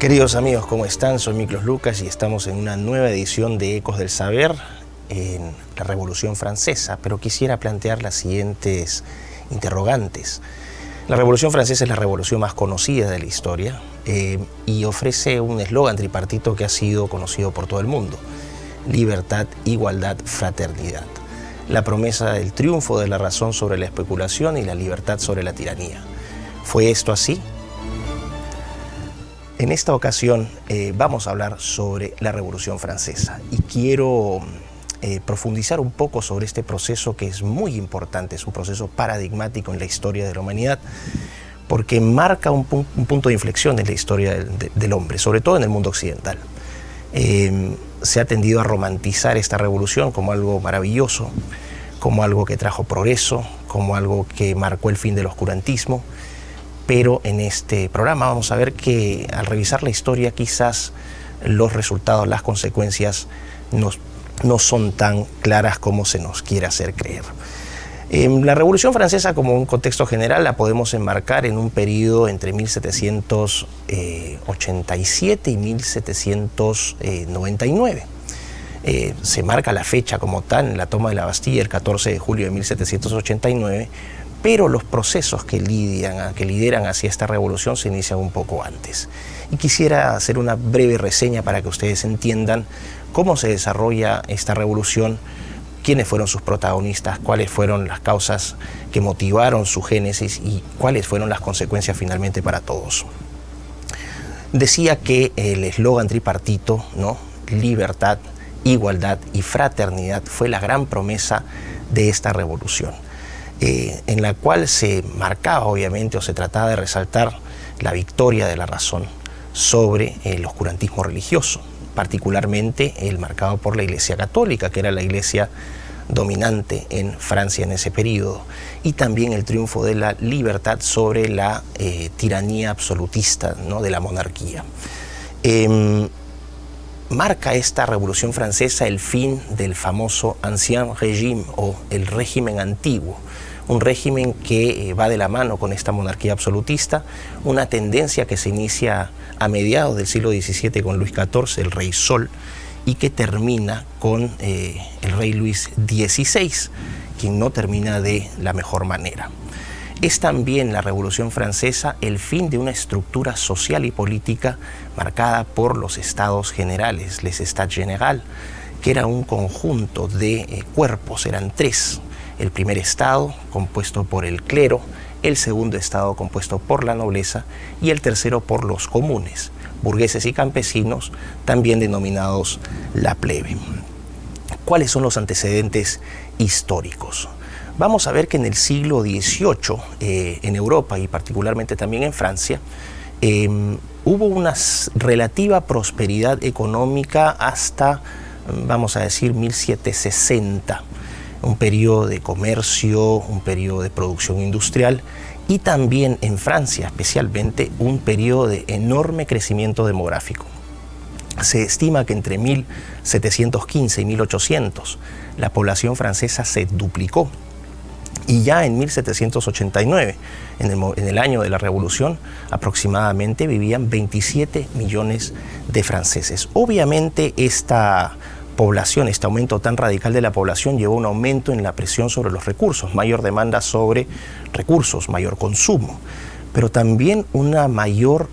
Queridos amigos, ¿cómo están? Soy Miklos Lucas y estamos en una nueva edición de Ecos del Saber en la Revolución Francesa, pero quisiera plantear las siguientes interrogantes. La Revolución Francesa es la revolución más conocida de la historia y ofrece un eslogan tripartito que ha sido conocido por todo el mundo: libertad, igualdad, fraternidad. La promesa del triunfo de la razón sobre la especulación y la libertad sobre la tiranía. ¿Fue esto así? En esta ocasión vamos a hablar sobre la Revolución Francesa y quiero profundizar un poco sobre este proceso que es muy importante, es un proceso paradigmático en la historia de la humanidad porque marca un punto de inflexión en la historia del hombre, sobre todo en el mundo occidental. Se ha tendido a romantizar esta revolución como algo maravilloso, como algo que trajo progreso, como algo que marcó el fin del oscurantismo. Pero en este programa vamos a ver que al revisar la historia quizás los resultados, las consecuencias no son tan claras como se nos quiere hacer creer. La Revolución Francesa, como un contexto general, la podemos enmarcar en un periodo entre 1787 y 1799. Se marca la fecha como tal en la toma de la Bastilla el 14 de julio de 1789, pero los procesos que lideran hacia esta revolución se inician un poco antes. Y quisiera hacer una breve reseña para que ustedes entiendan cómo se desarrolla esta revolución, quiénes fueron sus protagonistas, cuáles fueron las causas que motivaron su génesis y cuáles fueron las consecuencias finalmente para todos. Decía que el eslogan tripartito, ¿no? Libertad, igualdad y fraternidad, fue la gran promesa de esta revolución. En la cual se marcaba obviamente o se trataba de resaltar la victoria de la razón sobre el oscurantismo religioso, particularmente el marcado por la Iglesia Católica, que era la iglesia dominante en Francia en ese periodo, y también el triunfo de la libertad sobre la tiranía absolutista, ¿no?, de la monarquía. Marca esta Revolución Francesa el fin del famoso Ancien Régime o el régimen antiguo, un régimen que va de la mano con esta monarquía absolutista, una tendencia que se inicia a mediados del siglo XVII con Luis XIV, el rey Sol, y que termina con el rey Luis XVI, quien no termina de la mejor manera. Es también la Revolución Francesa el fin de una estructura social y política marcada por los estados generales, les États généraux, que era un conjunto de cuerpos, eran tres. El primer estado, compuesto por el clero, el segundo estado, compuesto por la nobleza, y el tercero por los comunes, burgueses y campesinos, también denominados la plebe. ¿Cuáles son los antecedentes históricos? Vamos a ver que en el siglo XVIII, en Europa y particularmente también en Francia, hubo una relativa prosperidad económica hasta, vamos a decir, 1760. Un periodo de comercio, un periodo de producción industrial y también en Francia especialmente un periodo de enorme crecimiento demográfico. Se estima que entre 1715 y 1800 la población francesa se duplicó y ya en 1789, en el año de la Revolución, aproximadamente vivían 27 millones de franceses. Obviamente esta población, este aumento tan radical de la población llevó a un aumento en la presión sobre los recursos, mayor demanda sobre recursos, mayor consumo, pero también una mayor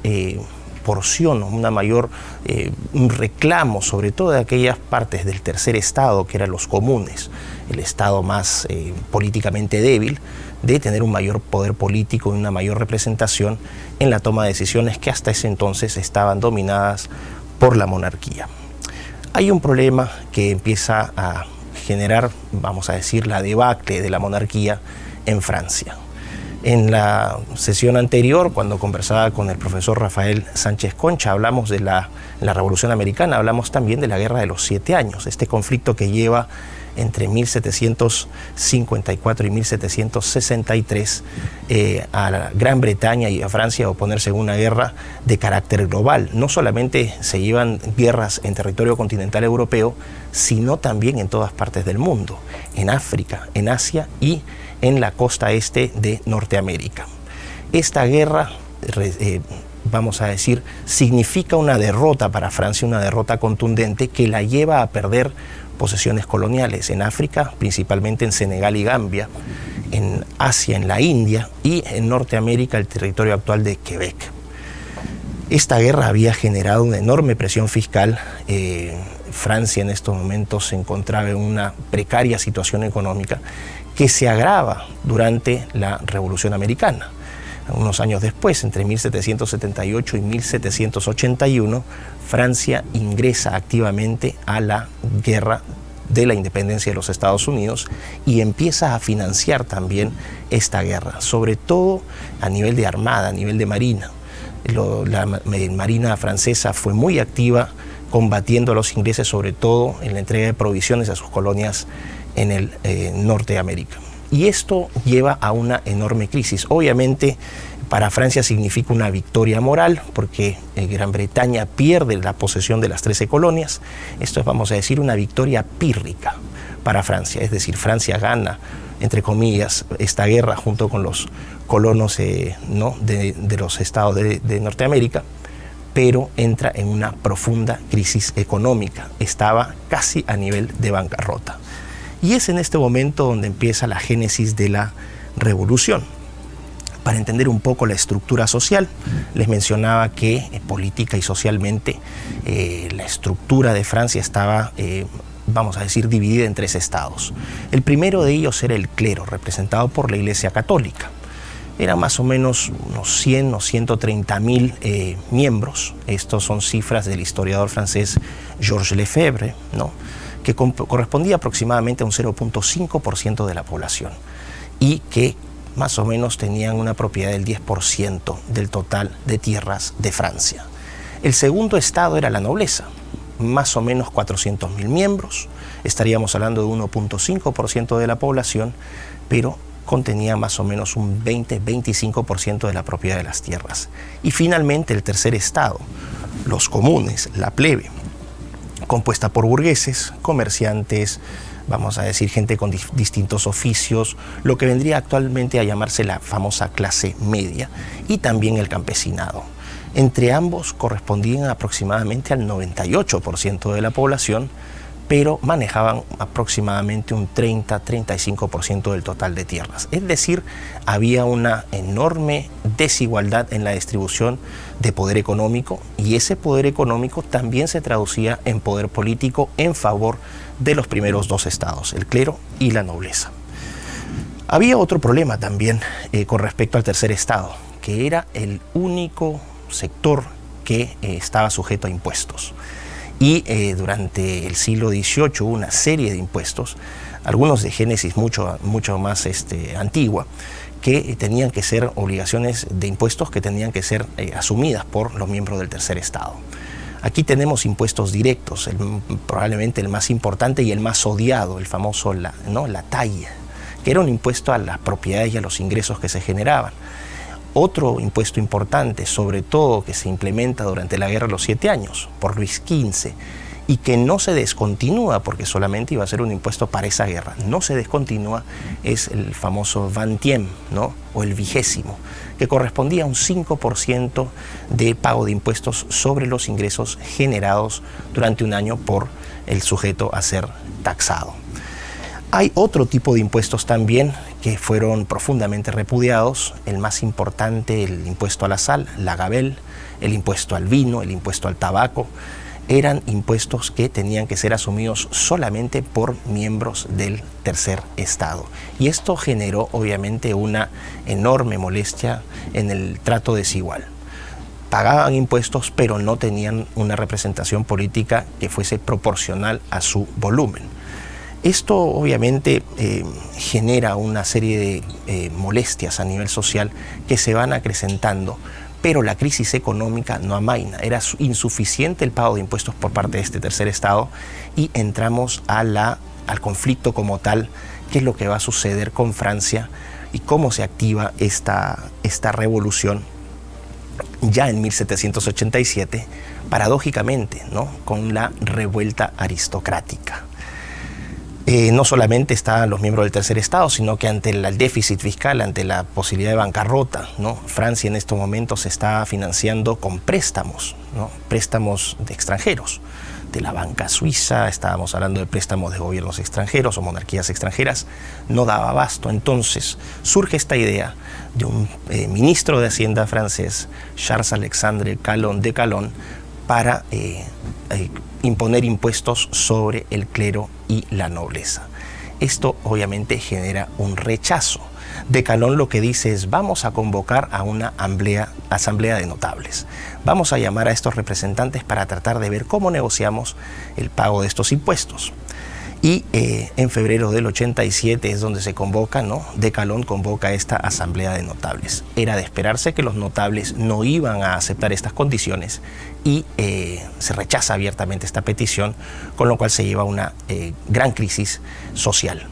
porción, un reclamo sobre todo de aquellas partes del tercer estado que eran los comunes, el estado más políticamente débil, de tener un mayor poder político y una mayor representación en la toma de decisiones que hasta ese entonces estaban dominadas por la monarquía. Hay un problema que empieza a generar, vamos a decir, la debacle de la monarquía en Francia. En la sesión anterior, cuando conversaba con el profesor Rafael Sánchez Concha, hablamos de la Revolución Americana, hablamos también de la Guerra de los 7 años, este conflicto que lleva entre 1754 y 1763 a la Gran Bretaña y a Francia a oponerse en una guerra de carácter global. No solamente se llevan guerras en territorio continental europeo, sino también en todas partes del mundo, en África, en Asia y en la costa este de Norteamérica. Esta guerra vamos a decir, significa una derrota para Francia, una derrota contundente que la lleva a perder posesiones coloniales en África, principalmente en Senegal y Gambia, en Asia, en la India, y en Norteamérica, el territorio actual de Quebec. Esta guerra había generado una enorme presión fiscal. Francia en estos momentos se encontraba en una precaria situación económica que se agrava durante la Revolución Americana. Unos años después, entre 1778 y 1781, Francia ingresa activamente a la guerra de la independencia de los Estados Unidos y empieza a financiar también esta guerra, sobre todo a nivel de armada, a nivel de marina. La marina francesa fue muy activa combatiendo a los ingleses, sobre todo en la entrega de provisiones a sus colonias en el norte de América. Y esto lleva a una enorme crisis. Obviamente, para Francia significa una victoria moral, porque Gran Bretaña pierde la posesión de las 13 colonias. Esto es, vamos a decir, una victoria pírrica para Francia. Es decir, Francia gana, entre comillas, esta guerra junto con los colonos de los estados de Norteamérica, pero entra en una profunda crisis económica. Estaba casi a nivel de bancarrota. Y es en este momento donde empieza la génesis de la revolución. Para entender un poco la estructura social, les mencionaba que política y socialmente la estructura de Francia estaba, vamos a decir, dividida en 3 estados. El primero de ellos era el clero, representado por la Iglesia Católica. Eran más o menos unos 100 o 130.000 miembros. Estos son cifras del historiador francés Georges Lefebvre, ¿no?, que correspondía aproximadamente a un 0.5% de la población y que más o menos tenían una propiedad del 10% del total de tierras de Francia. El segundo estado era la nobleza, más o menos 400.000 miembros, estaríamos hablando de 1.5% de la población, pero contenía más o menos un 20-25% de la propiedad de las tierras. Y finalmente el tercer estado, los comunes, la plebe, compuesta por burgueses, comerciantes, vamos a decir, gente con distintos oficios, lo que vendría actualmente a llamarse la famosa clase media, y también el campesinado. Entre ambos correspondían aproximadamente al 98% de la población, pero manejaban aproximadamente un 30-35% del total de tierras. Es decir, había una enorme desigualdad en la distribución de poder económico, y ese poder económico también se traducía en poder político en favor de los primeros 2 estados, el clero y la nobleza. Había otro problema también con respecto al tercer estado, que era el único sector que estaba sujeto a impuestos. Y durante el siglo XVIII hubo una serie de impuestos, algunos de génesis mucho más antigua, que tenían que ser obligaciones de impuestos que tenían que ser asumidas por los miembros del tercer estado. Aquí tenemos impuestos directos, probablemente el más importante y el más odiado, el famoso la taille, que era un impuesto a las propiedades y a los ingresos que se generaban. Otro impuesto importante, sobre todo que se implementa durante la Guerra de los 7 años por Luis XV y que no se descontinúa porque solamente iba a ser un impuesto para esa guerra, no se descontinúa, es el famoso vingtième, ¿no?, o el 20º, que correspondía a un 5% de pago de impuestos sobre los ingresos generados durante un año por el sujeto a ser taxado. Hay otro tipo de impuestos también que fueron profundamente repudiados, el más importante, el impuesto a la sal, la gabelle, el impuesto al vino, el impuesto al tabaco. Eran impuestos que tenían que ser asumidos solamente por miembros del tercer estado. Y esto generó obviamente una enorme molestia en el trato desigual. Pagaban impuestos, pero no tenían una representación política que fuese proporcional a su volumen. Esto obviamente genera una serie de molestias a nivel social que se van acrecentando, pero la crisis económica no amaina. Era insuficiente el pago de impuestos por parte de este tercer estado y entramos al conflicto como tal, qué es lo que va a suceder con Francia y cómo se activa esta revolución ya en 1787, paradójicamente, ¿no?, con la revuelta aristocrática. No solamente están los miembros del tercer estado, sino que ante el déficit fiscal, ante la posibilidad de bancarrota, ¿no? Francia en estos momentos se está financiando con préstamos, ¿no? Préstamos de extranjeros, de la banca suiza, estábamos hablando de préstamos de gobiernos extranjeros o monarquías extranjeras, no daba abasto. Entonces surge esta idea de un ministro de Hacienda francés, Charles-Alexandre Calonne de Calonne, para imponer impuestos sobre el clero y la nobleza. Esto obviamente genera un rechazo. De Calonne lo que dice es: vamos a convocar a una asamblea de notables. Vamos a llamar a estos representantes para tratar de ver cómo negociamos el pago de estos impuestos. Y en febrero del 87 es donde se convoca, ¿no? De Calonne convoca esta asamblea de notables. Era de esperarse que los notables no iban a aceptar estas condiciones y se rechaza abiertamente esta petición, con lo cual se lleva a una gran crisis social.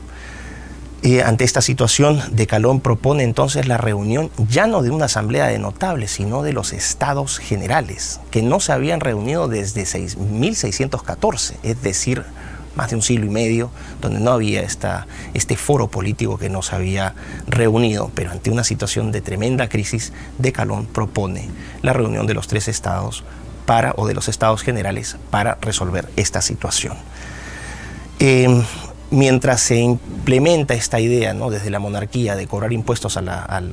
Ante esta situación, De Calonne propone entonces la reunión ya no de una asamblea de notables, sino de los estados generales, que no se habían reunido desde 1614, es decir, más de un siglo y medio, donde no había este foro político que nos había reunido. Pero ante una situación de tremenda crisis, De Calonne propone la reunión de los tres estados o de los estados generales para resolver esta situación. Mientras se implementa esta idea, ¿no?, desde la monarquía de cobrar impuestos al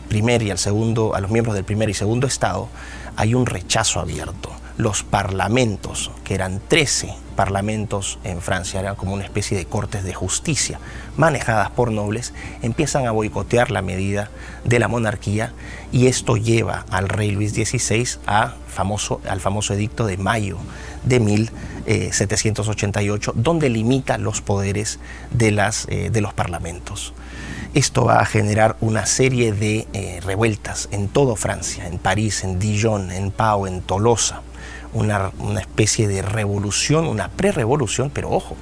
primer y al segundo, a los miembros del primer y segundo estado, hay un rechazo abierto. Los parlamentos, que eran 13 parlamentos en Francia, eran como una especie de cortes de justicia manejadas por nobles, empiezan a boicotear la medida de la monarquía, y esto lleva al rey Luis XVI al famoso edicto de mayo de 1788, donde limita los poderes de los parlamentos. Esto va a generar una serie de revueltas en toda Francia, en París, en Dijon, en Pau, en Tolosa. Una especie de revolución, una prerrevolución, pero ojo,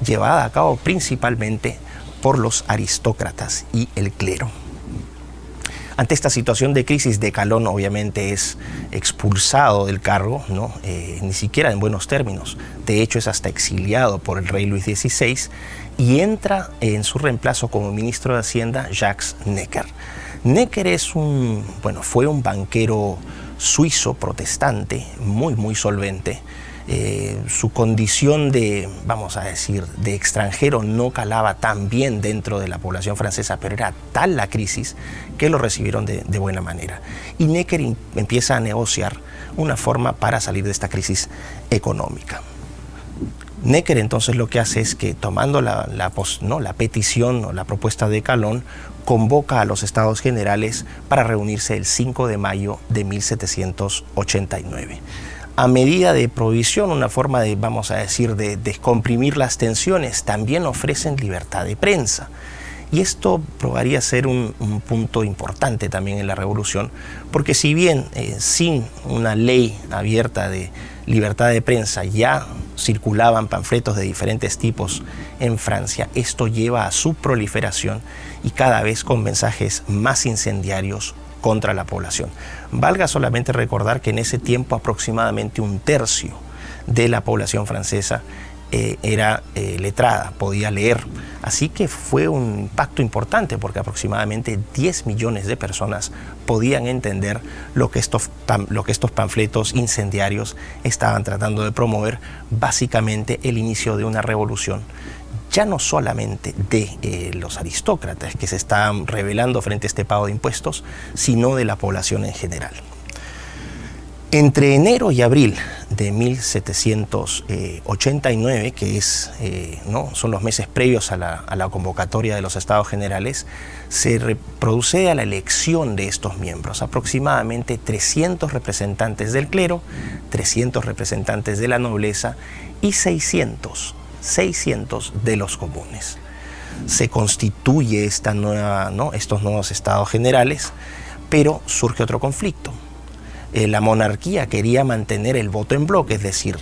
llevada a cabo principalmente por los aristócratas y el clero. Ante esta situación de crisis, De Calonne obviamente es expulsado del cargo, ¿no? Ni siquiera en buenos términos. De hecho, es hasta exiliado por el rey Luis XVI, y entra en su reemplazo como ministro de Hacienda Jacques Necker. Necker fue un banquero suizo protestante, muy solvente. Su condición de, vamos a decir, de extranjero no calaba tan bien dentro de la población francesa, pero era tal la crisis que lo recibieron de buena manera. Y Necker empieza a negociar una forma para salir de esta crisis económica. Necker entonces lo que hace es que, tomando la petición o la propuesta de Calonne, convoca a los estados generales para reunirse el 5 de mayo de 1789. A medida de provisión, una forma de, vamos a decir, de descomprimir las tensiones, también ofrecen libertad de prensa. Y esto probaría ser un punto importante también en la revolución, porque si bien sin una ley abierta de libertad de prensa ya circulaban panfletos de diferentes tipos en Francia, esto lleva a su proliferación y cada vez con mensajes más incendiarios contra la población. Valga solamente recordar que en ese tiempo aproximadamente un tercio de la población francesa era letrada, podía leer. Así que fue un impacto importante, porque aproximadamente 10 millones de personas podían entender lo que estos panfletos incendiarios estaban tratando de promover, básicamente el inicio de una revolución, ya no solamente de los aristócratas que se estaban rebelando frente a este pago de impuestos, sino de la población en general. Entre enero y abril de 1789, que son los meses previos a la convocatoria de los estados generales, se procede a la elección de estos miembros, aproximadamente 300 representantes del clero, 300 representantes de la nobleza y 600 de los comunes. Se constituye estos nuevos estados generales, pero surge otro conflicto. La monarquía quería mantener el voto en bloque, es decir,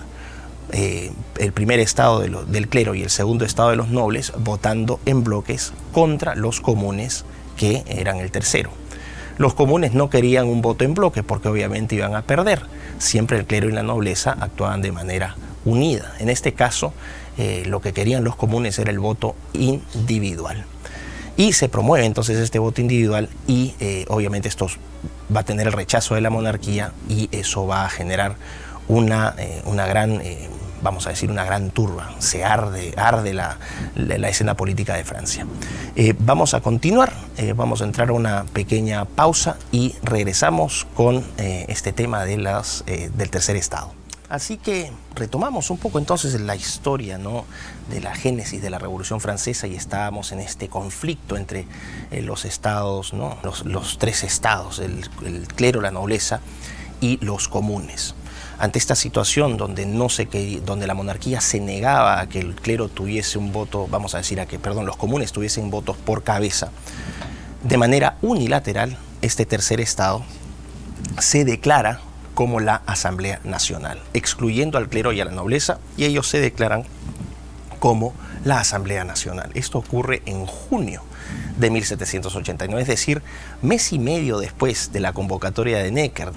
el primer estado del clero y el segundo estado de los nobles votando en bloques contra los comunes, que eran el tercero. Los comunes no querían un voto en bloque porque obviamente iban a perder. Siempre el clero y la nobleza actuaban de manera unida. En este caso, lo que querían los comunes era el voto individual. Y se promueve entonces este voto individual y obviamente esto va a tener el rechazo de la monarquía y eso va a generar una gran, vamos a decir, una gran turba. Se arde la escena política de Francia. Vamos a continuar, vamos a entrar a una pequeña pausa y regresamos con este tema de del tercer estado. Así que retomamos un poco entonces la historia, ¿no?, de la génesis de la Revolución Francesa y estábamos en este conflicto entre los estados, ¿no?, los tres estados, el clero, la nobleza y los comunes. Ante esta situación donde donde la monarquía se negaba a que el clero tuviese un voto, vamos a decir, los comunes tuviesen votos por cabeza, de manera unilateral, este tercer estado se declara como la Asamblea Nacional, excluyendo al clero y a la nobleza, y ellos se declaran como la Asamblea Nacional. Esto ocurre en junio de 1789, es decir, mes y medio después de la convocatoria de Necker,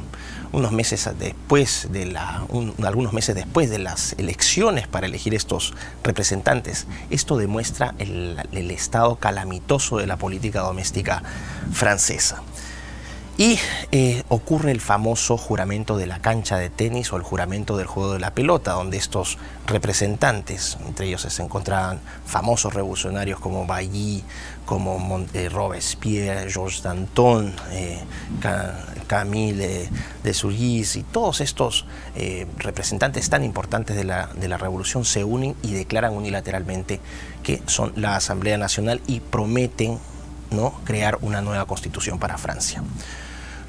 algunos meses después de las elecciones para elegir estos representantes. Esto demuestra el estado calamitoso de la política doméstica francesa. Y ocurre el famoso juramento de la cancha de tenis o el juramento del juego de la pelota, donde estos representantes, entre ellos se encontraban famosos revolucionarios como Bailly, como Robespierre, Georges Danton, Camille de Sully, y todos estos representantes tan importantes de la revolución se unen y declaran unilateralmente que son la Asamblea Nacional y prometen, ¿no?, crear una nueva constitución para Francia.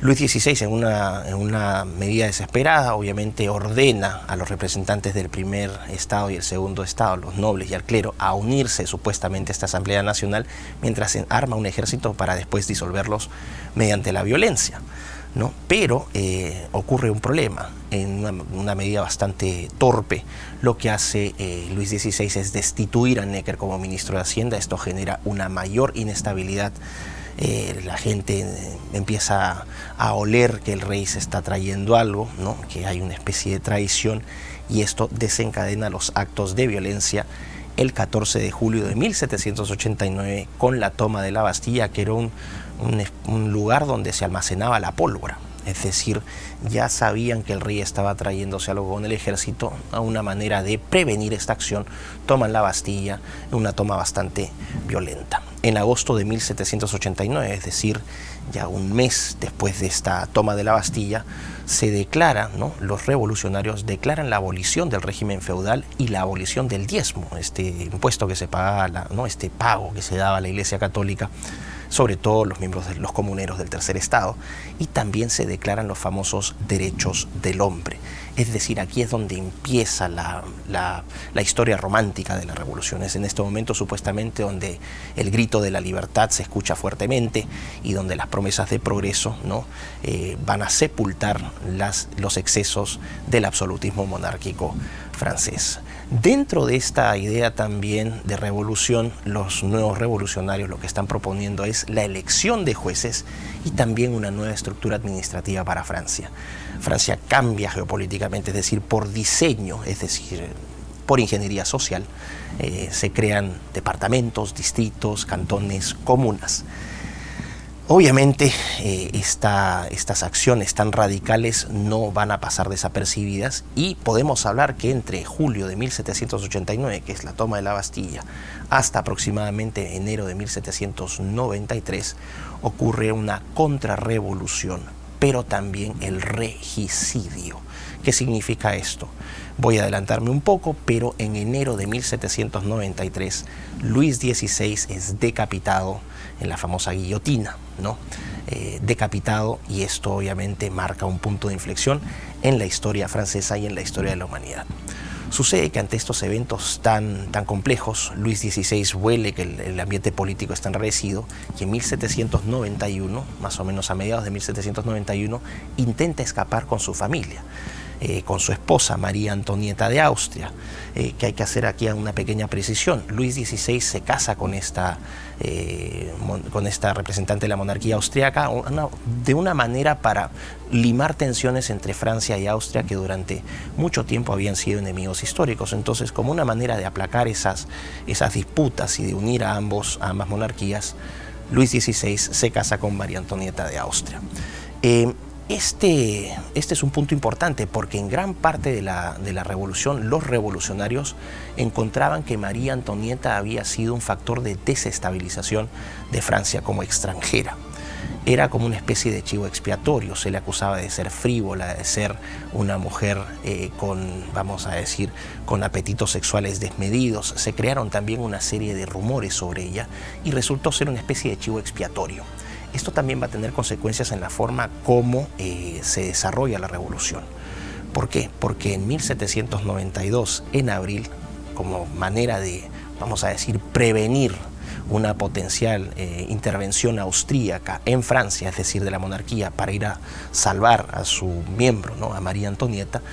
Luis XVI, en una medida desesperada, obviamente ordena a los representantes del primer estado y el segundo estado, los nobles y al clero, a unirse supuestamente a esta Asamblea Nacional, mientras arma un ejército para después disolverlos mediante la violencia, ¿no? Pero ocurre un problema. En una medida bastante torpe, lo que hace Luis XVI es destituir a Necker como ministro de Hacienda. Esto genera una mayor inestabilidad. La gente empieza a oler que el rey se está trayendo algo, ¿no?, que hay una especie de traición, y esto desencadena los actos de violencia el 14 de julio de 1789 con la toma de la Bastilla, que era un lugar donde se almacenaba la pólvora. Es decir, ya sabían que el rey estaba trayéndose algo con el ejército. A una manera de prevenir esta acción, toman la Bastilla, una toma bastante violenta. En agosto de 1789, es decir, ya un mes después de esta toma de la Bastilla, se declara, ¿no?, los revolucionarios declaran la abolición del régimen feudal y la abolición del diezmo, este impuesto que se pagaba, ¿no?, este pago que se daba a la Iglesia Católica, sobre todo los miembros de los comuneros del tercer estado, y también se declaran los famosos derechos del hombre. Es decir, aquí es donde empieza la historia romántica de la revolución. Es en este momento supuestamente donde el grito de la libertad se escucha fuertemente y donde las promesas de progreso, ¿no?, van a sepultar los excesos del absolutismo monárquico francés. Dentro de esta idea también de revolución, los nuevos revolucionarios lo que están proponiendo es la elección de jueces y también una nueva estructura administrativa para Francia. Francia cambia geopolíticamente, es decir, por diseño, es decir, por ingeniería social, se crean departamentos, distritos, cantones, comunas. Obviamente estas acciones tan radicales no van a pasar desapercibidas y podemos hablar que entre julio de 1789, que es la toma de la Bastilla, hasta aproximadamente enero de 1793, ocurre una contrarrevolución, pero también el regicidio. ¿Qué significa esto? Voy a adelantarme un poco, pero en enero de 1793, Luis XVI es decapitado en la famosa guillotina, ¿no? Decapitado, y esto obviamente marca un punto de inflexión en la historia francesa y en la historia de la humanidad. Sucede que ante estos eventos tan complejos, Luis XVI huele que el ambiente político está enrarecido y en 1791, más o menos a mediados de 1791, intenta escapar con su familia. con su esposa María Antonieta de Austria, que hay que hacer aquí una pequeña precisión. Luis XVI se casa con esta representante de la monarquía austriaca de una manera para limar tensiones entre Francia y Austria, que durante mucho tiempo habían sido enemigos históricos. Entonces, como una manera de aplacar esas disputas y de unir a ambas monarquías, Luis XVI se casa con María Antonieta de Austria. Este es un punto importante porque en gran parte de la revolución los revolucionarios encontraban que María Antonieta había sido un factor de desestabilización de Francia como extranjera. Era como una especie de chivo expiatorio, se le acusaba de ser frívola, de ser una mujer vamos a decir, con apetitos sexuales desmedidos. Se crearon también una serie de rumores sobre ella y resultó ser una especie de chivo expiatorio. Esto también va a tener consecuencias en la forma como se desarrolla la revolución. ¿Por qué? Porque en 1792, en abril, como manera de, vamos a decir, prevenir una potencial intervención austríaca en Francia, es decir, de la monarquía, para ir a salvar a su miembro, ¿no?, a María Antonieta,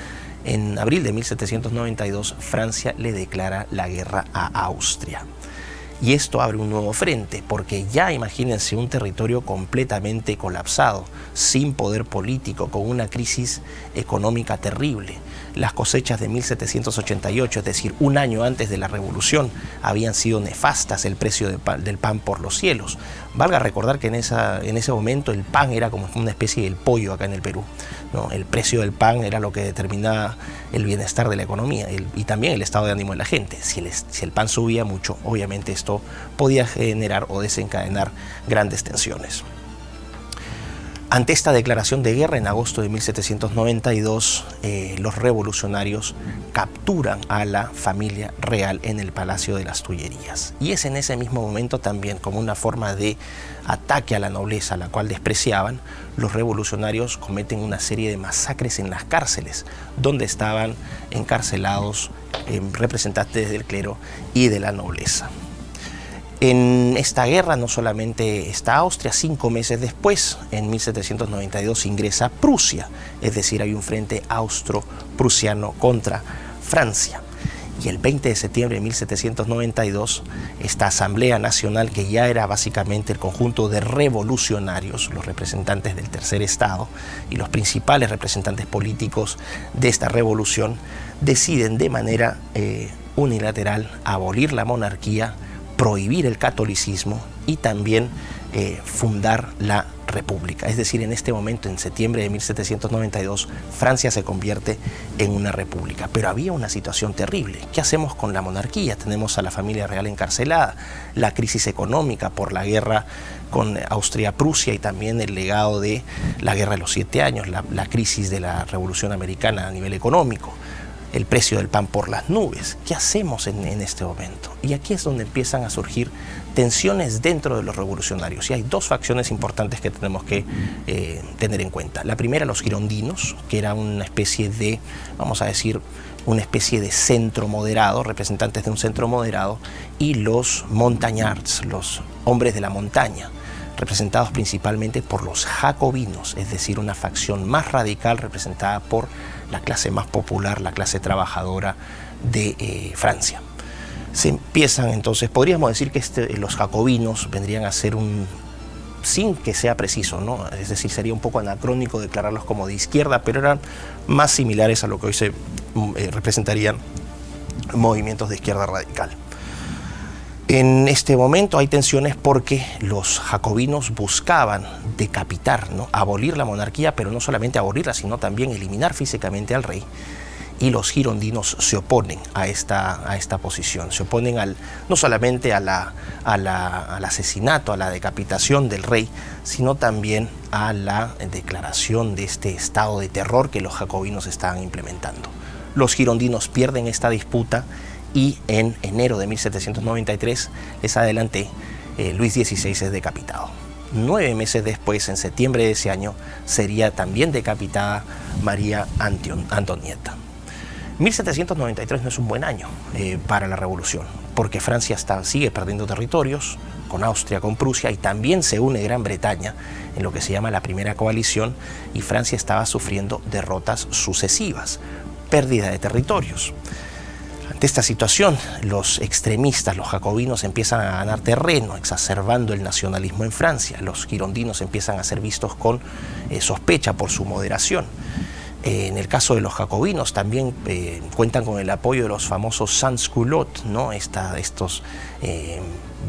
en abril de 1792 Francia le declara la guerra a Austria. Y esto abre un nuevo frente, porque ya imagínense un territorio completamente colapsado, sin poder político, con una crisis económica terrible. Las cosechas de 1788, es decir, un año antes de la revolución, habían sido nefastas, el precio del pan por los cielos. Valga recordar que en ese momento el pan era como una especie del pollo acá en el Perú, ¿no? El precio del pan era lo que determinaba el bienestar de la economía y también el estado de ánimo de la gente. Si el pan subía mucho, obviamente esto podía generar o desencadenar grandes tensiones. Ante esta declaración de guerra en agosto de 1792, los revolucionarios capturan a la familia real en el Palacio de las Tullerías. Y es en ese mismo momento también, como una forma de ataque a la nobleza, a la cual despreciaban, los revolucionarios cometen una serie de masacres en las cárceles, donde estaban encarcelados representantes del clero y de la nobleza. En esta guerra no solamente está Austria, 5 meses después, en 1792, ingresa Prusia, es decir, hay un frente austro-prusiano contra Francia. Y el 20 de septiembre de 1792, esta Asamblea Nacional, que ya era básicamente el conjunto de revolucionarios, los representantes del Tercer Estado y los principales representantes políticos de esta revolución, deciden de manera unilateral abolir la monarquía, prohibir el catolicismo y también fundar la república. Es decir, en este momento, en septiembre de 1792, Francia se convierte en una república. Pero había una situación terrible. ¿Qué hacemos con la monarquía? Tenemos a la familia real encarcelada, la crisis económica por la guerra con Austria-Prusia y también el legado de la Guerra de los 7 años, la crisis de la Revolución Americana a nivel económico, el precio del pan por las nubes. ¿Qué hacemos en este momento? Y aquí es donde empiezan a surgir tensiones dentro de los revolucionarios. Y hay dos facciones importantes que tenemos que tener en cuenta. La primera, los girondinos, que era una especie de, vamos a decir, una especie de centro moderado, representantes de un centro moderado, y los montagnards, los hombres de la montaña, representados principalmente por los jacobinos, es decir, una facción más radical representada por la clase más popular, la clase trabajadora de Francia. Se empiezan entonces, podríamos decir que los jacobinos vendrían a ser sin que sea preciso, ¿no? Es decir, sería un poco anacrónico declararlos como de izquierda, pero eran más similares a lo que hoy se representarían movimientos de izquierda radical. En este momento hay tensiones porque los jacobinos buscaban decapitar, ¿no?, abolir la monarquía, pero no solamente abolirla, sino también eliminar físicamente al rey. Y los girondinos se oponen a esta posición, se oponen no solamente al asesinato, a la decapitación del rey, sino también a la declaración de este estado de terror que los jacobinos estaban implementando. Los girondinos pierden esta disputa y en enero de 1793, les adelanté, Luis XVI es decapitado. 9 meses después, en septiembre de ese año, sería también decapitada María Antonieta. 1793 no es un buen año para la revolución. porque Francia sigue perdiendo territorios, con Austria, con Prusia, y también se une Gran Bretaña en lo que se llama la Primera Coalición, y Francia estaba sufriendo derrotas sucesivas, pérdida de territorios. Ante esta situación, los extremistas, los jacobinos, empiezan a ganar terreno, exacerbando el nacionalismo en Francia. Los girondinos empiezan a ser vistos con sospecha por su moderación. En el caso de los jacobinos también cuentan con el apoyo de los famosos sans-culottes, ¿no? Estos,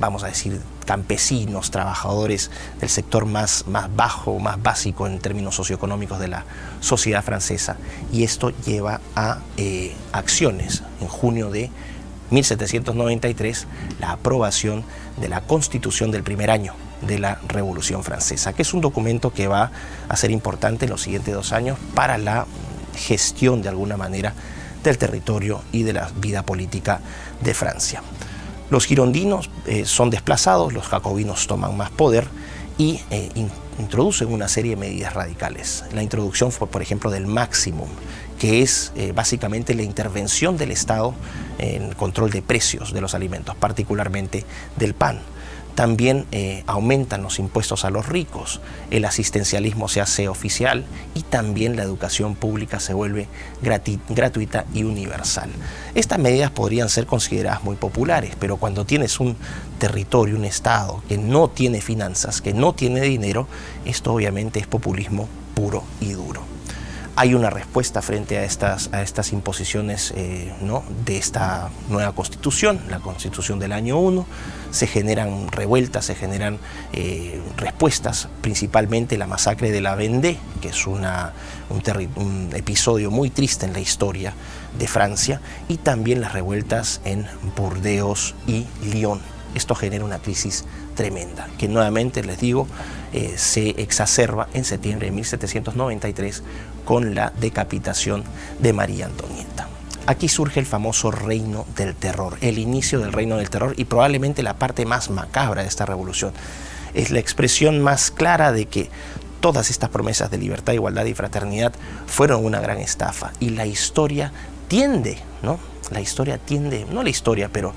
vamos a decir, campesinos, trabajadores del sector más bajo, más básico en términos socioeconómicos de la sociedad francesa. Y esto lleva a acciones. En junio de 1793, la aprobación de la Constitución del primer año de la Revolución Francesa, que es un documento que va a ser importante en los siguientes 2 años para la gestión, de alguna manera, del territorio y de la vida política de Francia. Los girondinos son desplazados, los jacobinos toman más poder y introducen una serie de medidas radicales. La introducción fue, por ejemplo, del máximum, que es básicamente la intervención del Estado en el control de precios de los alimentos, particularmente del pan. También aumentan los impuestos a los ricos, el asistencialismo se hace oficial y también la educación pública se vuelve gratuita y universal. Estas medidas podrían ser consideradas muy populares, pero cuando tienes un territorio, un Estado que no tiene finanzas, que no tiene dinero, esto obviamente es populismo puro y duro. Hay una respuesta frente a estas imposiciones ¿no? de esta nueva Constitución, la Constitución del año 1. Se generan revueltas, se generan respuestas, principalmente la masacre de la Vendée, que es un episodio muy triste en la historia de Francia, y también las revueltas en Burdeos y Lyon. Esto genera una crisis tremenda, que nuevamente, les digo, se exacerba en septiembre de 1793 con la decapitación de María Antonieta. Aquí surge el famoso Reino del Terror, el inicio del Reino del Terror, y probablemente la parte más macabra de esta revolución. Es la expresión más clara de que todas estas promesas de libertad, igualdad y fraternidad fueron una gran estafa, y la historia tiende, ¿no? La historia tiende, no la historia, pero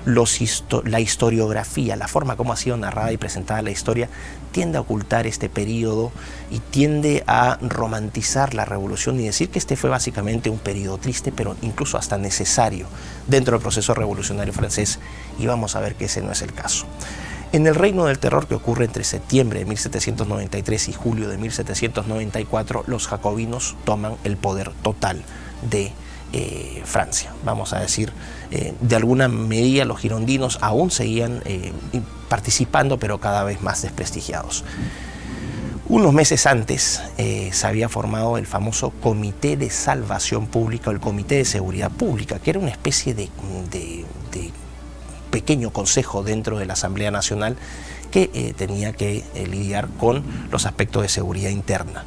la historiografía, la forma como ha sido narrada y presentada la historia, tiende a ocultar este periodo y tiende a romantizar la revolución y decir que este fue básicamente un periodo triste, pero incluso hasta necesario dentro del proceso revolucionario francés, y vamos a ver que ese no es el caso. En el Reino del Terror, que ocurre entre septiembre de 1793 y julio de 1794, los jacobinos toman el poder total de Francia. Vamos a decir, de alguna medida los girondinos aún seguían participando, pero cada vez más desprestigiados. Unos meses antes se había formado el famoso Comité de Salvación Pública, o el Comité de Seguridad Pública, que era una especie de pequeño consejo dentro de la Asamblea Nacional que tenía que lidiar con los aspectos de seguridad interna.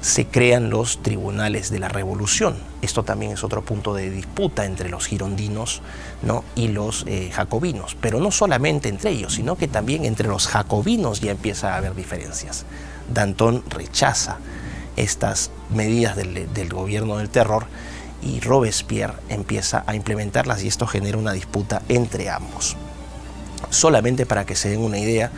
Se crean los tribunales de la revolución. Esto también es otro punto de disputa entre los girondinos, ¿no? y los jacobinos, pero no solamente entre ellos, sino que también entre los jacobinos ya empieza a haber diferencias. Danton rechaza estas medidas del gobierno del terror y Robespierre empieza a implementarlas, y esto genera una disputa entre ambos. Solamente para que se den una idea,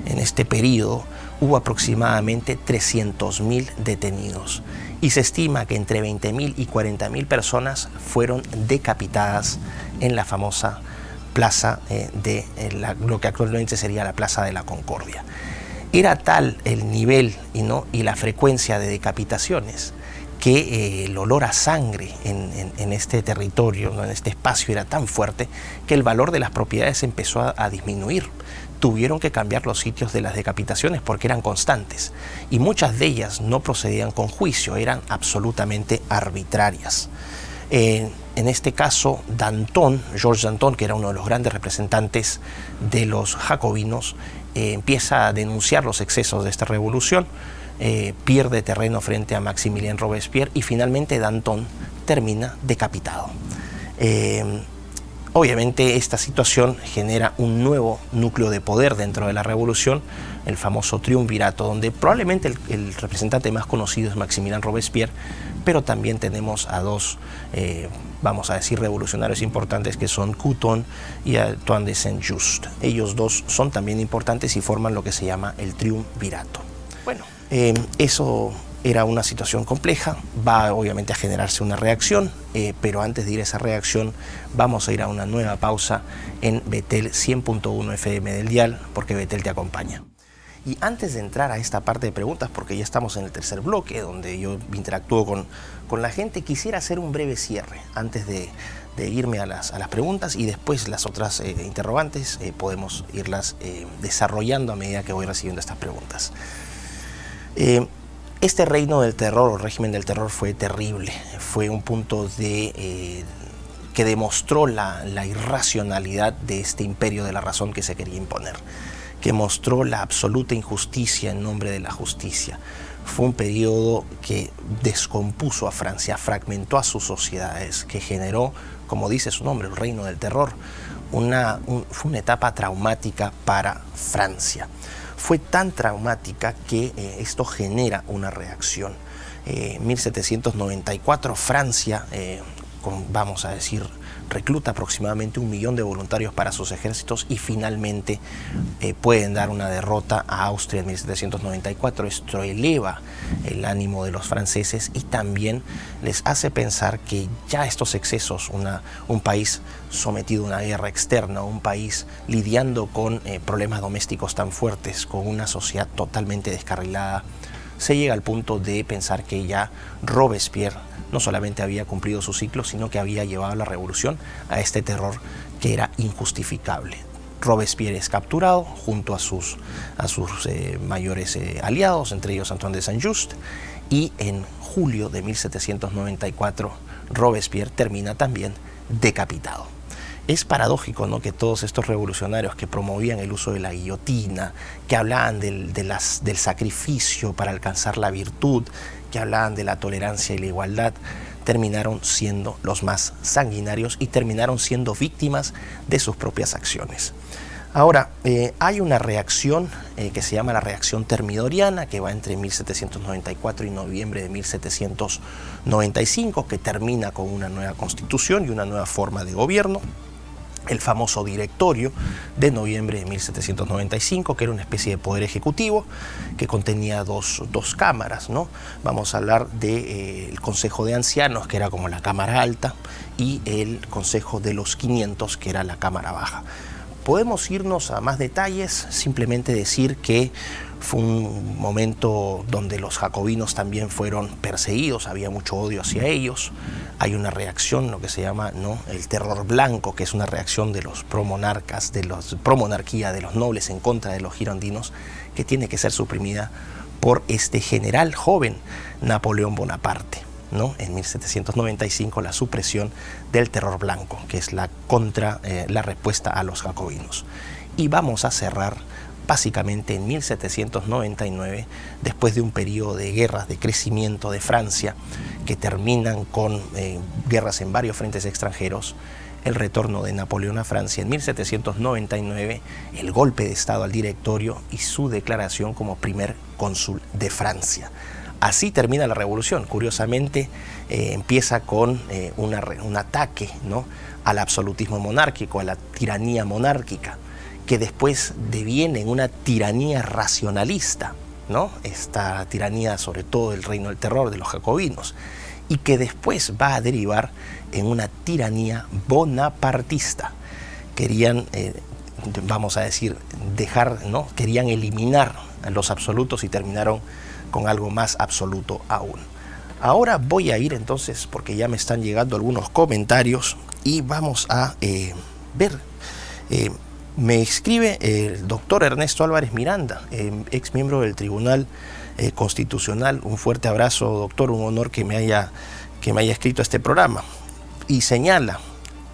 en este periodo hubo aproximadamente 300.000 detenidos y se estima que entre 20.000 y 40.000 personas fueron decapitadas en la famosa plaza de lo que actualmente sería la Plaza de la Concordia. Era tal el nivel y la frecuencia de decapitaciones que el olor a sangre en este territorio, ¿no? en este espacio, era tan fuerte que el valor de las propiedades empezó a disminuir. Tuvieron que cambiar los sitios de las decapitaciones porque eran constantes, y muchas de ellas no procedían con juicio, eran absolutamente arbitrarias. En este caso, Danton, Georges Danton, que era uno de los grandes representantes de los jacobinos, empieza a denunciar los excesos de esta revolución, pierde terreno frente a Maximilien Robespierre y finalmente Danton termina decapitado. Obviamente esta situación genera un nuevo núcleo de poder dentro de la revolución, el famoso triunvirato, donde probablemente el representante más conocido es Maximilien Robespierre, pero también tenemos a dos, vamos a decir, revolucionarios importantes que son Couthon y Antoine de Saint-Just. Ellos dos son también importantes y forman lo que se llama el triunvirato. Bueno, eso era una situación compleja, va obviamente a generarse una reacción, pero antes de ir a esa reacción vamos a ir a una nueva pausa en Betel 100.1 FM del dial, porque Betel te acompaña. Y antes de entrar a esta parte de preguntas, porque ya estamos en el tercer bloque, donde yo interactúo con la gente, quisiera hacer un breve cierre antes de irme a las preguntas, y después las otras interrogantes podemos irlas desarrollando a medida que voy recibiendo estas preguntas. Este reino del terror o régimen del terror fue terrible, fue un punto que demostró la irracionalidad de este imperio de la razón que se quería imponer, que mostró la absoluta injusticia en nombre de la justicia. Fue un periodo que descompuso a Francia, fragmentó a sus sociedades, que generó, como dice su nombre, el reino del terror. Fue una etapa traumática para Francia. Fue tan traumática que esto genera una reacción. En 1794 Francia, vamos a decir, recluta aproximadamente 1 millón de voluntarios para sus ejércitos y finalmente pueden dar una derrota a Austria en 1794. Esto eleva el ánimo de los franceses y también les hace pensar que ya estos excesos, un país sometido a una guerra externa, un país lidiando con problemas domésticos tan fuertes, con una sociedad totalmente descarrilada, se llega al punto de pensar que ya Robespierre no solamente había cumplido su ciclo, sino que había llevado la revolución a este terror que era injustificable. Robespierre es capturado junto a sus mayores aliados, entre ellos Antoine de Saint-Just, y en julio de 1794 Robespierre termina también decapitado. Es paradójico, ¿no?, que todos estos revolucionarios que promovían el uso de la guillotina, que hablaban del sacrificio para alcanzar la virtud, que hablaban de la tolerancia y la igualdad, terminaron siendo los más sanguinarios y terminaron siendo víctimas de sus propias acciones. Ahora, hay una reacción que se llama la reacción termidoriana, que va entre 1794 y noviembre de 1795, que termina con una nueva constitución y una nueva forma de gobierno. El famoso directorio de noviembre de 1795, que era una especie de poder ejecutivo que contenía dos cámaras, ¿no? Vamos a hablar del Consejo de Ancianos, que era como la cámara alta, y el Consejo de los 500, que era la cámara baja. Podemos irnos a más detalles, simplemente decir que fue un momento donde los jacobinos también fueron perseguidos, había mucho odio hacia ellos. Hay una reacción, lo que se llama, ¿no?, el terror blanco, que es una reacción de los promonarcas, de los promonarquía, de los nobles en contra de los girondinos, que tiene que ser suprimida por este general joven Napoleón Bonaparte, ¿no? En 1795 la supresión del terror blanco, que es la respuesta a los jacobinos. Y vamos a cerrar básicamente en 1799, después de un periodo de guerras, de crecimiento de Francia, que terminan con guerras en varios frentes extranjeros, el retorno de Napoleón a Francia en 1799, el golpe de estado al directorio y su declaración como primer cónsul de Francia. Así termina la revolución. Curiosamente, empieza con un ataque, ¿no?, al absolutismo monárquico, a la tiranía monárquica, que después deviene en una tiranía racionalista, ¿no?, esta tiranía sobre todo del reino del terror de los jacobinos, y que después va a derivar en una tiranía bonapartista. Querían, vamos a decir, querían eliminar a los absolutos y terminaron con algo más absoluto aún. Ahora voy a ir entonces, porque ya me están llegando algunos comentarios, y vamos a ver. Me escribe el doctor Ernesto Álvarez Miranda, ex miembro del Tribunal Constitucional. Un fuerte abrazo, doctor, un honor que me haya escrito este programa. Y señala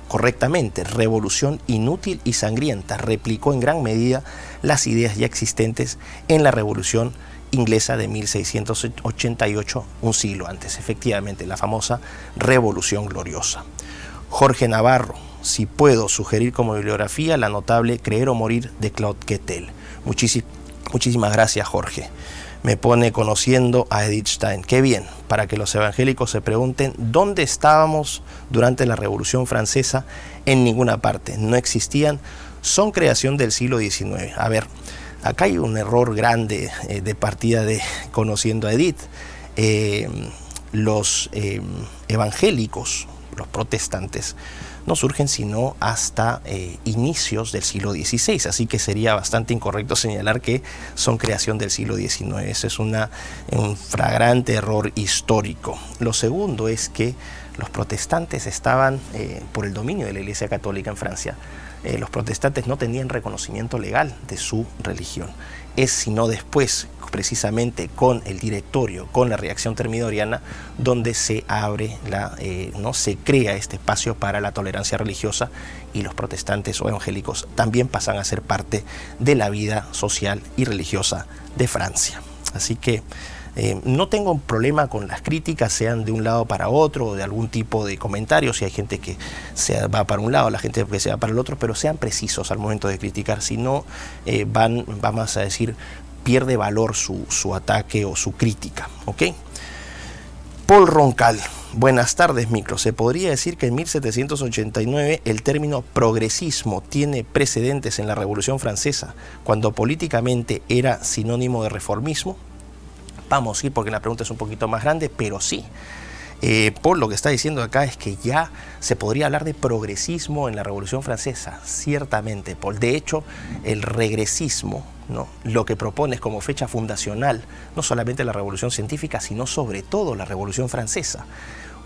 correctamente: revolución inútil y sangrienta, replicó en gran medida las ideas ya existentes en la Revolución Inglesa de 1688, un siglo antes. Efectivamente, la famosa Revolución Gloriosa. Jorge Navarro, si puedo sugerir como bibliografía la notable Creer o Morir de Claude Quetel. Muchísimas gracias, Jorge. Me pone Conociendo a Edith Stein. Qué bien, para que los evangélicos se pregunten dónde estábamos durante la Revolución Francesa. En ninguna parte, no existían, son creación del siglo XIX. A ver, acá hay un error grande de partida de Conociendo a Edith. Los evangélicos, los protestantes, no surgen sino hasta inicios del siglo XVI, así que sería bastante incorrecto señalar que son creación del siglo XIX. Ese es un flagrante error histórico. Lo segundo es que los protestantes estaban, por el dominio de la Iglesia Católica en Francia, los protestantes no tenían reconocimiento legal de su religión. Es sino después, precisamente con el directorio, con la reacción termidoriana, donde se abre, se crea este espacio para la tolerancia religiosa, y los protestantes o evangélicos también pasan a ser parte de la vida social y religiosa de Francia. Así que no tengo un problema con las críticas, sean de un lado para otro, o de algún tipo de comentarios, si hay gente que va para un lado, la gente que se va para el otro, pero sean precisos al momento de criticar, si no vamos a decir, pierde valor su ataque o su crítica, ¿ok? Paul Roncal, buenas tardes, Micro. ¿Se podría decir que en 1789 el término progresismo tiene precedentes en la Revolución Francesa, cuando políticamente era sinónimo de reformismo? Vamos a ir porque la pregunta es un poquito más grande, pero sí. Paul lo que está diciendo acá es que ya se podría hablar de progresismo en la Revolución Francesa. Ciertamente, Paul. De hecho, el regresismo, ¿no?, lo que propone es como fecha fundacional, no solamente la Revolución Científica, sino sobre todo la Revolución Francesa.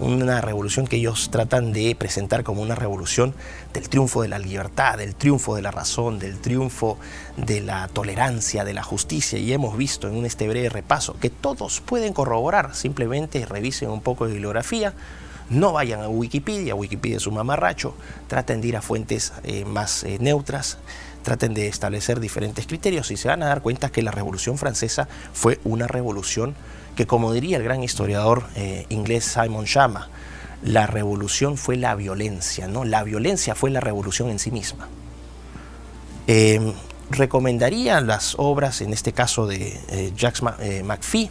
Una revolución que ellos tratan de presentar como una revolución del triunfo de la libertad, del triunfo de la razón, del triunfo de la tolerancia, de la justicia. Y hemos visto en este breve repaso que todos pueden corroborar. Simplemente revisen un poco de bibliografía, no vayan a Wikipedia es un mamarracho, traten de ir a fuentes más neutras, traten de establecer diferentes criterios y se van a dar cuenta que la Revolución Francesa fue una revolución que, como diría el gran historiador inglés Simon Schama, la revolución fue la violencia, ¿no? La violencia fue la revolución en sí misma. Recomendaría las obras, en este caso de Jacques McPhee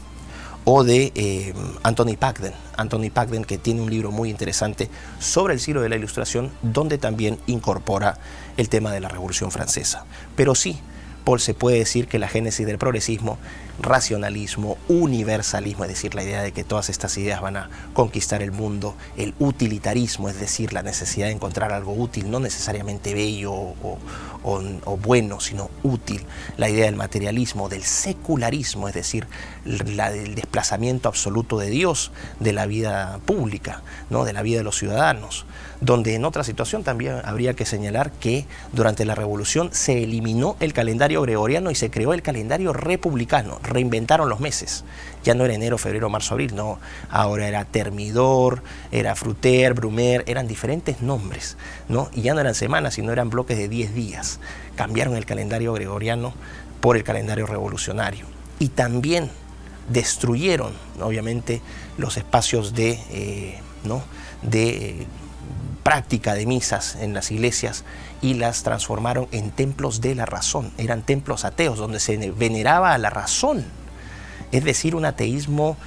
o de Anthony Pagden. Anthony Pagden, que tiene un libro muy interesante sobre el siglo de la Ilustración, donde también incorpora el tema de la Revolución Francesa. Pero sí, Paul, se puede decir que la génesis del progresismo, racionalismo, universalismo, es decir, la idea de que todas estas ideas van a conquistar el mundo, el utilitarismo, es decir, la necesidad de encontrar algo útil, no necesariamente bello o bueno, sino útil, la idea del materialismo, del secularismo, es decir, del desplazamiento absoluto de Dios de la vida pública, ¿no?, de la vida de los ciudadanos, donde en otra situación también habría que señalar que durante la Revolución se eliminó el calendario gregoriano y se creó el calendario republicano. Reinventaron los meses, ya no era enero, febrero, marzo, abril, no, ahora era Termidor, era Fruter, Brumaire, eran diferentes nombres, ¿no? Y ya no eran semanas, sino eran bloques de 10 días. Cambiaron el calendario gregoriano por el calendario revolucionario y también destruyeron, obviamente, los espacios de práctica de misas en las iglesias y las transformaron en templos de la razón. Eran templos ateos donde se veneraba a la razón, es decir, un ateísmo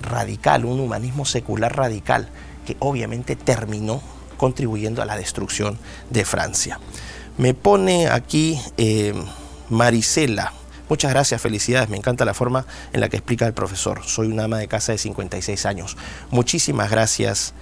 radical, un humanismo secular radical, que obviamente terminó contribuyendo a la destrucción de Francia. Me pone aquí Marisela. Muchas gracias, felicidades, me encanta la forma en la que explica el profesor. Soy una ama de casa de 56 años. Muchísimas gracias,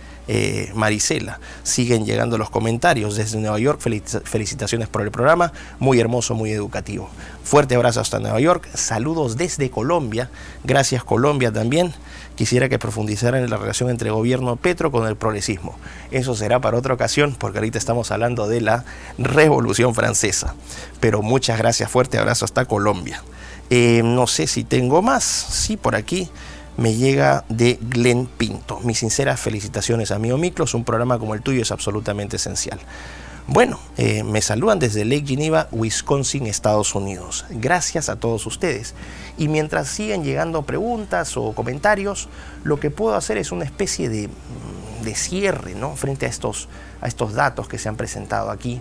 Marisela. Siguen llegando los comentarios desde Nueva York. Felicitaciones por el programa, muy hermoso, muy educativo. Fuerte abrazo hasta Nueva York. Saludos desde Colombia. Gracias, Colombia, también. Quisiera que profundizaran en la relación entre gobierno Petro con el progresismo. Eso será para otra ocasión, porque ahorita estamos hablando de la Revolución Francesa. Pero muchas gracias, fuerte abrazo hasta Colombia. No sé si tengo más. Sí, por aquí me llega de Glenn Pinto. Mis sinceras felicitaciones, amigo Miklos. Un programa como el tuyo es absolutamente esencial. Bueno, me saludan desde Lake Geneva, Wisconsin, Estados Unidos. Gracias a todos ustedes. Y mientras siguen llegando preguntas o comentarios, lo que puedo hacer es una especie de cierre, ¿no?, frente a estos datos que se han presentado aquí.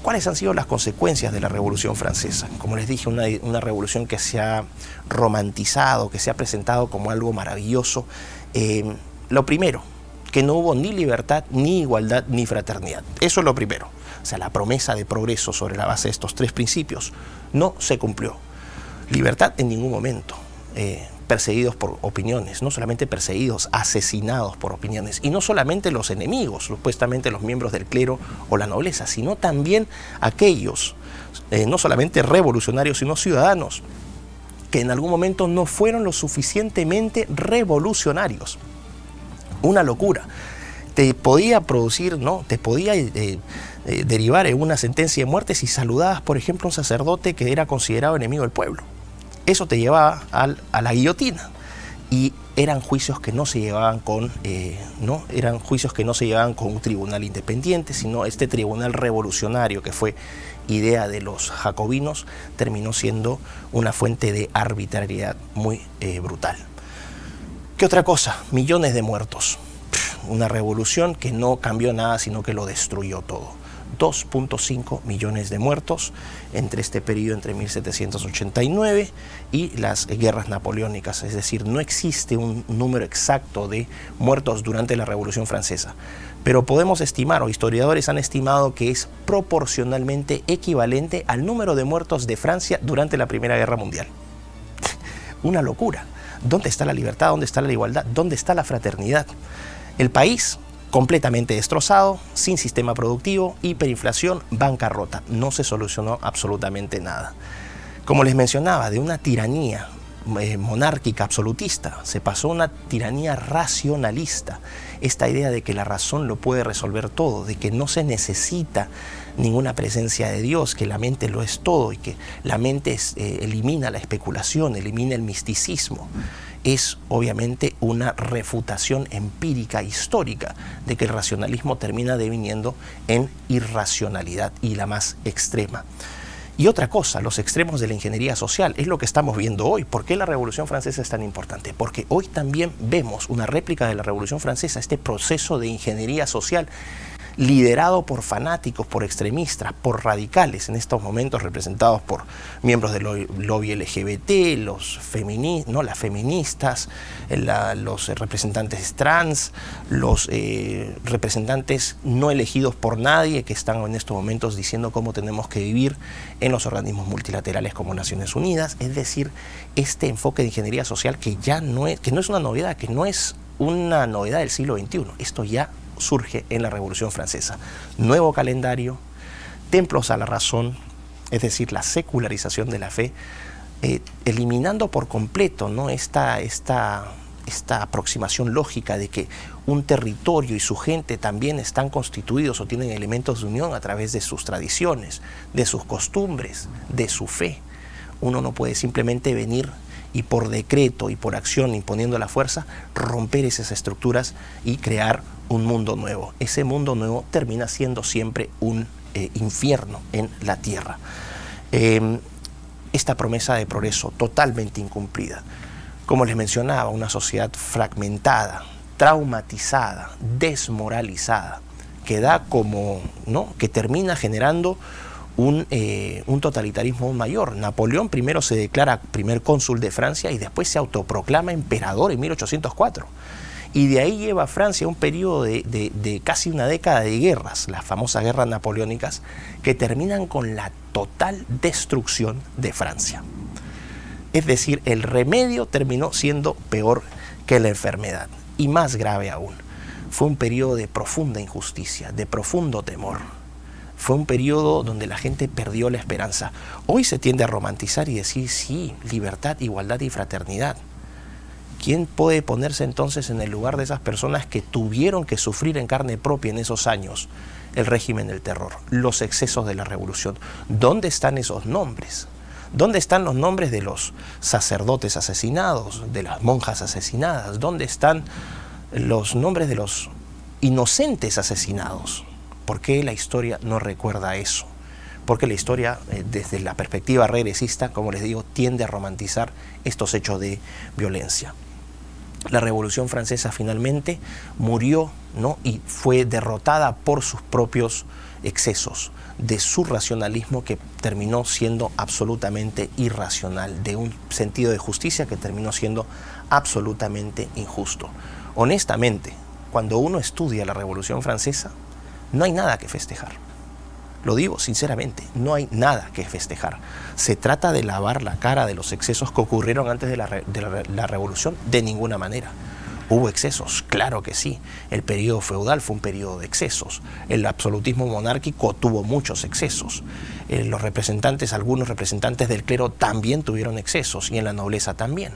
¿Cuáles han sido las consecuencias de la Revolución Francesa? Como les dije, una revolución que se ha romantizado, que se ha presentado como algo maravilloso. Lo primero, que no hubo ni libertad, ni igualdad, ni fraternidad. Eso es lo primero. O sea, la promesa de progreso sobre la base de estos tres principios no se cumplió. Libertad en ningún momento. Perseguidos por opiniones, no solamente perseguidos, asesinados por opiniones. Y no solamente los enemigos, supuestamente los miembros del clero o la nobleza, sino también aquellos, no solamente revolucionarios, sino ciudadanos, que en algún momento no fueron lo suficientemente revolucionarios. Una locura. Te podía producir, ¿no?, te podía derivar en una sentencia de muerte si saludabas, por ejemplo, a un sacerdote que era considerado enemigo del pueblo. Eso te llevaba a la guillotina. Y eran juicios que no se llevaban con, eran juicios que no se llevaban con un tribunal independiente, sino este tribunal revolucionario que fue idea de los jacobinos, terminó siendo una fuente de arbitrariedad muy brutal. ¿Qué otra cosa? Millones de muertos. Una revolución que no cambió nada, sino que lo destruyó todo. 2.5 millones de muertos entre este periodo, entre 1789 y las guerras napoleónicas. Es decir, no existe un número exacto de muertos durante la Revolución Francesa, pero podemos estimar, o historiadores han estimado, que es proporcionalmente equivalente al número de muertos de Francia durante la Primera Guerra Mundial. Una locura. ¿Dónde está la libertad? ¿Dónde está la igualdad? ¿Dónde está la fraternidad? El país completamente destrozado, sin sistema productivo, hiperinflación, bancarrota. No se solucionó absolutamente nada. Como les mencionaba, de una tiranía monárquica absolutista se pasó a una tiranía racionalista. Esta idea de que la razón lo puede resolver todo, de que no se necesita ninguna presencia de Dios, que la mente lo es todo y que la mente elimina la especulación, elimina el misticismo. Es obviamente una refutación empírica histórica de que el racionalismo termina deviniendo en irracionalidad, y la más extrema. Y otra cosa, los extremos de la ingeniería social, es lo que estamos viendo hoy. ¿Por qué la Revolución Francesa es tan importante? Porque hoy también vemos una réplica de la Revolución Francesa, este proceso de ingeniería social liderado por fanáticos, por extremistas, por radicales, en estos momentos representados por miembros del lobby LGBT, las feministas, los representantes trans, los representantes no elegidos por nadie, que están en estos momentos diciendo cómo tenemos que vivir en los organismos multilaterales como Naciones Unidas. Es decir, este enfoque de ingeniería social que no es una novedad, que no es una novedad del siglo XXI. Esto ya surge en la Revolución Francesa. Nuevo calendario, templos a la razón, es decir, la secularización de la fe, eliminando por completo, ¿no?, esta aproximación lógica de que un territorio y su gente también están constituidos o tienen elementos de unión a través de sus tradiciones, de sus costumbres, de su fe. Uno no puede simplemente venir y por decreto y por acción, imponiendo la fuerza, romper esas estructuras y crear un mundo nuevo. Ese mundo nuevo termina siendo siempre un infierno en la tierra. Esta promesa de progreso totalmente incumplida. Como les mencionaba, una sociedad fragmentada, traumatizada, desmoralizada, que da como, ¿no?, que termina generando un totalitarismo aún mayor. Napoleón primero se declara primer cónsul de Francia y después se autoproclama emperador en 1804. Y de ahí lleva a Francia un periodo de casi una década de guerras, las famosas guerras napoleónicas, que terminan con la total destrucción de Francia. Es decir, el remedio terminó siendo peor que la enfermedad. Y más grave aún, fue un periodo de profunda injusticia, de profundo temor. Fue un periodo donde la gente perdió la esperanza. Hoy se tiende a romantizar y decir, sí, libertad, igualdad y fraternidad. ¿Quién puede ponerse entonces en el lugar de esas personas que tuvieron que sufrir en carne propia en esos años el régimen del terror, los excesos de la revolución? ¿Dónde están esos nombres? ¿Dónde están los nombres de los sacerdotes asesinados, de las monjas asesinadas? ¿Dónde están los nombres de los inocentes asesinados? ¿Por qué la historia no recuerda eso? Porque la historia, desde la perspectiva regresista, como les digo, tiende a romantizar estos hechos de violencia. La Revolución Francesa finalmente murió, ¿no?, y fue derrotada por sus propios excesos, de su racionalismo que terminó siendo absolutamente irracional, de un sentido de justicia que terminó siendo absolutamente injusto. Honestamente, cuando uno estudia la Revolución Francesa, no hay nada que festejar. Lo digo sinceramente, no hay nada que festejar. ¿Se trata de lavar la cara de los excesos que ocurrieron antes de la Revolución? De ninguna manera. ¿Hubo excesos? Claro que sí. El periodo feudal fue un periodo de excesos. El absolutismo monárquico tuvo muchos excesos. Algunos representantes del clero también tuvieron excesos, y en la nobleza también.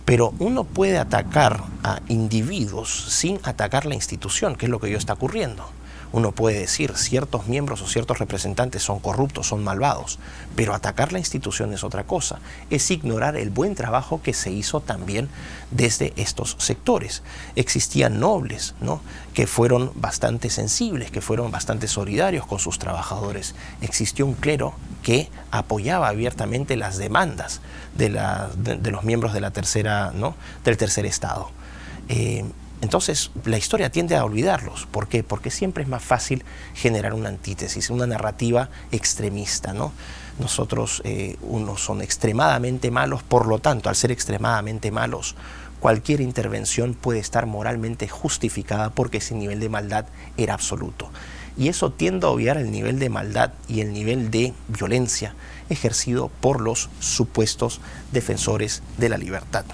Pero uno puede atacar a individuos sin atacar la institución, que es lo que hoy está ocurriendo. Uno puede decir ciertos miembros o ciertos representantes son corruptos, son malvados, pero atacar la institución es otra cosa. Es ignorar el buen trabajo que se hizo también desde estos sectores. Existían nobles, ¿no?, que fueron bastante sensibles, que fueron bastante solidarios con sus trabajadores. Existió un clero que apoyaba abiertamente las demandas de los miembros de la tercera, ¿no?, del tercer estado. Entonces, la historia tiende a olvidarlos. ¿Por qué? Porque siempre es más fácil generar una antítesis, una narrativa extremista, ¿no? Nosotros, unos son extremadamente malos, por lo tanto, al ser extremadamente malos, cualquier intervención puede estar moralmente justificada porque ese nivel de maldad era absoluto. Y eso tiende a obviar el nivel de maldad y el nivel de violencia ejercido por los supuestos defensores de la libertad.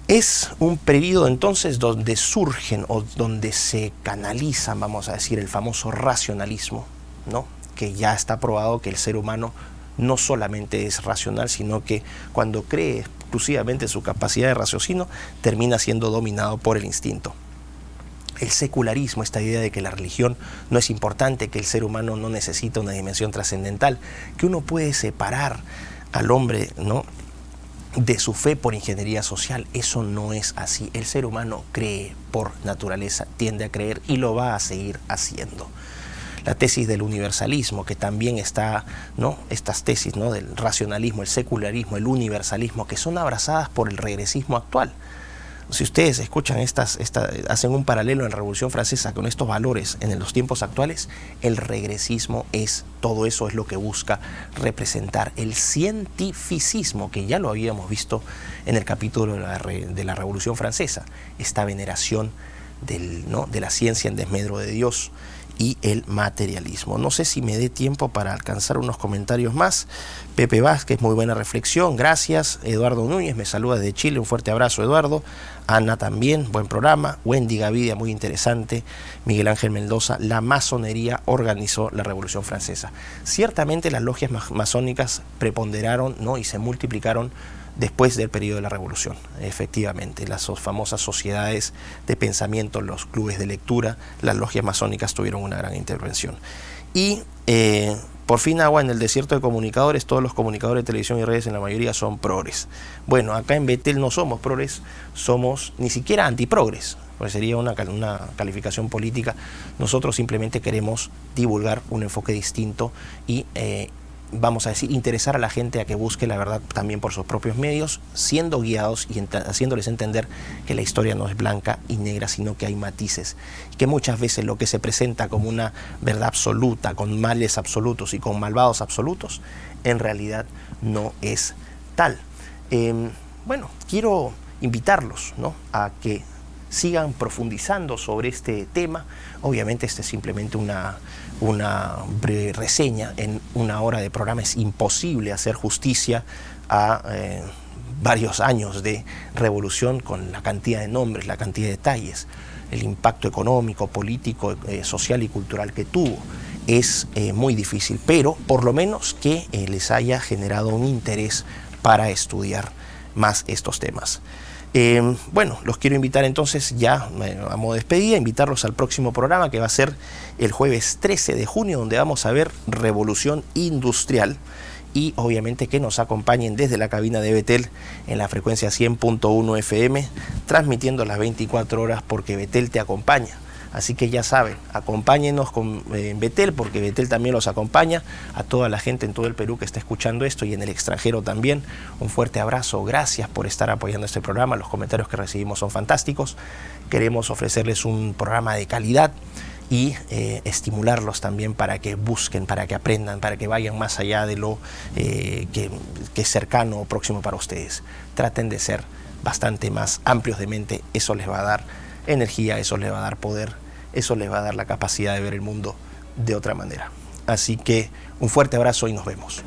Es un periodo entonces donde surgen o donde se canalizan, vamos a decir, el famoso racionalismo, ¿no?, que ya está probado que el ser humano no solamente es racional, sino que cuando cree exclusivamente su capacidad de raciocinio, termina siendo dominado por el instinto. El secularismo, esta idea de que la religión no es importante, que el ser humano no necesita una dimensión trascendental, que uno puede separar al hombre, ¿no?, de su fe por ingeniería social. Eso no es así. El ser humano cree por naturaleza, tiende a creer y lo va a seguir haciendo. La tesis del universalismo, que también está, ¿no?, estas tesis, ¿no?, del racionalismo, el secularismo, el universalismo, que son abrazadas por el regresismo actual. Si ustedes escuchan hacen un paralelo en la Revolución Francesa con estos valores en los tiempos actuales, el regresismo todo eso es lo que busca representar. El cientificismo, que ya lo habíamos visto en el capítulo de la Revolución Francesa, esta veneración de la ciencia en desmedro de Dios, y el materialismo. No sé si me dé tiempo para alcanzar unos comentarios más. Pepe Vázquez, muy buena reflexión, gracias. Eduardo Núñez me saluda desde Chile, un fuerte abrazo, Eduardo. Ana también, buen programa. Wendy Gavidia, muy interesante. Miguel Ángel Mendoza, la masonería organizó la Revolución Francesa. Ciertamente las logias masónicas preponderaron, ¿no?, y se multiplicaron después del periodo de la Revolución. Efectivamente, las famosas sociedades de pensamiento, los clubes de lectura, las logias masónicas tuvieron una gran intervención. Y por fin agua en el desierto de comunicadores. Todos los comunicadores de televisión y redes en la mayoría son progres. Bueno, acá en Betel no somos progres, somos ni siquiera antiprogres, pues sería una calificación política. Nosotros simplemente queremos divulgar un enfoque distinto y vamos a decir, interesar a la gente a que busque la verdad también por sus propios medios, siendo guiados y haciéndoles entender que la historia no es blanca y negra, sino que hay matices, que muchas veces lo que se presenta como una verdad absoluta, con males absolutos y con malvados absolutos, en realidad no es tal. Bueno, quiero invitarlos, ¿no?, a que sigan profundizando sobre este tema. Obviamente este es simplemente una breve reseña. En una hora de programa es imposible hacer justicia a varios años de revolución con la cantidad de nombres, la cantidad de detalles, el impacto económico, político, social y cultural que tuvo. Es muy difícil, pero por lo menos que les haya generado un interés para estudiar más estos temas. Bueno, los quiero invitar entonces ya a modo de despedida, invitarlos al próximo programa que va a ser el jueves 13 de junio, donde vamos a ver Revolución Industrial, y obviamente que nos acompañen desde la cabina de Betel en la frecuencia 100.1 FM, transmitiendo las 24 horas, porque Betel te acompaña Así que ya saben, acompáñenos con Betel, porque Betel también los acompaña. A toda la gente en todo el Perú que está escuchando esto y en el extranjero también, un fuerte abrazo. Gracias por estar apoyando este programa. Los comentarios que recibimos son fantásticos. Queremos ofrecerles un programa de calidad y estimularlos también para que busquen, para que aprendan, para que vayan más allá de lo que es cercano o próximo para ustedes. Traten de ser bastante más amplios de mente. Eso les va a dar energía, eso les va a dar poder, eso les va a dar la capacidad de ver el mundo de otra manera. Así que un fuerte abrazo y nos vemos.